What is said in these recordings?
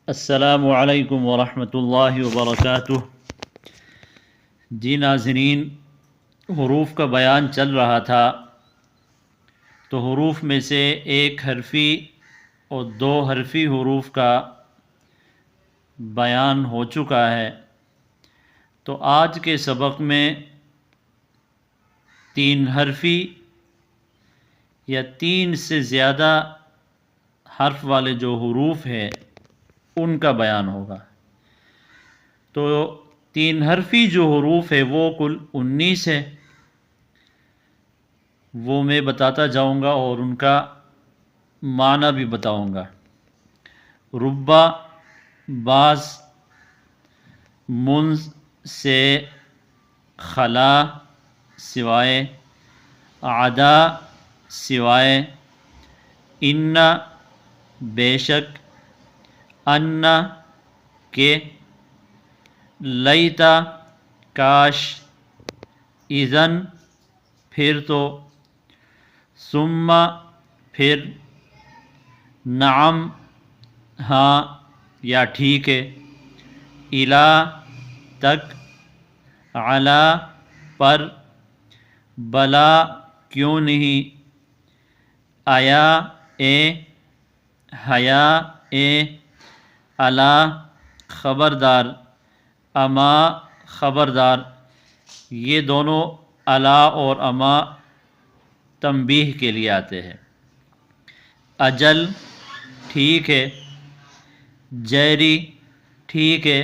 السلام علیکم ورحمۃ اللہ وبرکاتہ۔ جی ناظرین، حروف کا بیان چل رہا تھا، تو حروف میں سے ایک حرفی اور دو حرفی حروف کا بیان ہو چکا ہے۔ تو آج کے سبق میں تین حرفی یا تین سے زیادہ حرف والے جو حروف ہیں ان کا بیان ہوگا۔ تو تین حرفی جو حروف ہے وہ کل 19 ہے، وہ میں بتاتا جاؤں گا اور ان کا معنی بھی بتاؤں گا۔ ربا، بعض، منز سے، خلا سوائے، عدا سوائے، ان بے شک، ان کے، لیتا کاش، اذن پھر تو، ثم پھر، نعم ہاں یا ٹھیک ہے، الی تک، علی پر، بلا کیوں نہیں، آیا اے، حیا اے، الا خبردار، اما خبردار۔ یہ دونوں الا اور اما تنبیہ کے لیے آتے ہیں۔ اجل ٹھیک ہے، جیری ٹھیک ہے۔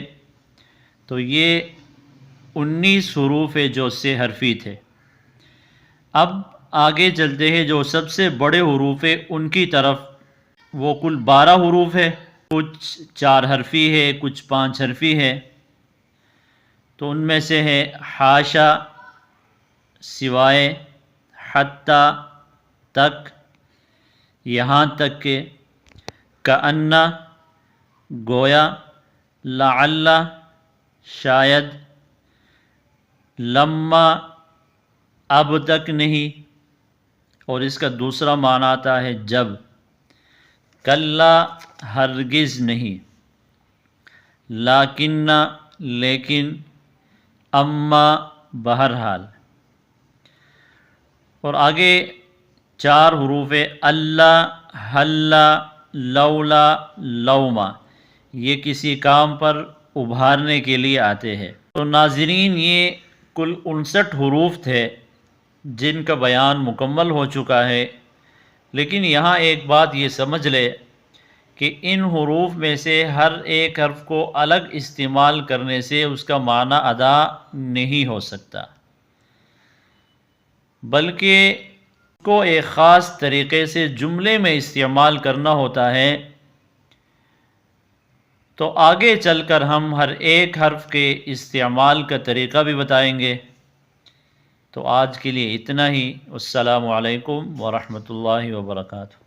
تو یہ 19 حروف ہے جو سے حرفی تھے۔ اب آگے چلتے ہیں جو سب سے بڑے حروف ہیں ان کی طرف۔ وہ کل 12 حروف ہے، کچھ 4 حرفی ہے، کچھ 5 حرفی ہے۔ تو ان میں سے ہے حاشا سوائے، حتی تک، یہاں تک کہ، کأن گویا، لعل شاید، لما اب تک نہیں، اور اس کا دوسرا معنی آتا ہے جب، کلا ہرگز نہیں، لیکن لیکن، اما بہرحال۔ اور آگے 4 حروف اللہ، ہلا، لولا، لوما، یہ کسی کام پر ابھارنے کے لیے آتے ہیں۔ تو ناظرین، یہ کل 59 حروف تھے جن کا بیان مکمل ہو چکا ہے۔ لیکن یہاں ایک بات یہ سمجھ لے کہ ان حروف میں سے ہر ایک حرف کو الگ استعمال کرنے سے اس کا معنی ادا نہیں ہو سکتا، بلکہ کو ایک خاص طریقے سے جملے میں استعمال کرنا ہوتا ہے۔ تو آگے چل کر ہم ہر ایک حرف کے استعمال کا طریقہ بھی بتائیں گے۔ تو آج کے لیے اتنا ہی۔ السلام علیکم ورحمۃ اللہ وبرکاتہ۔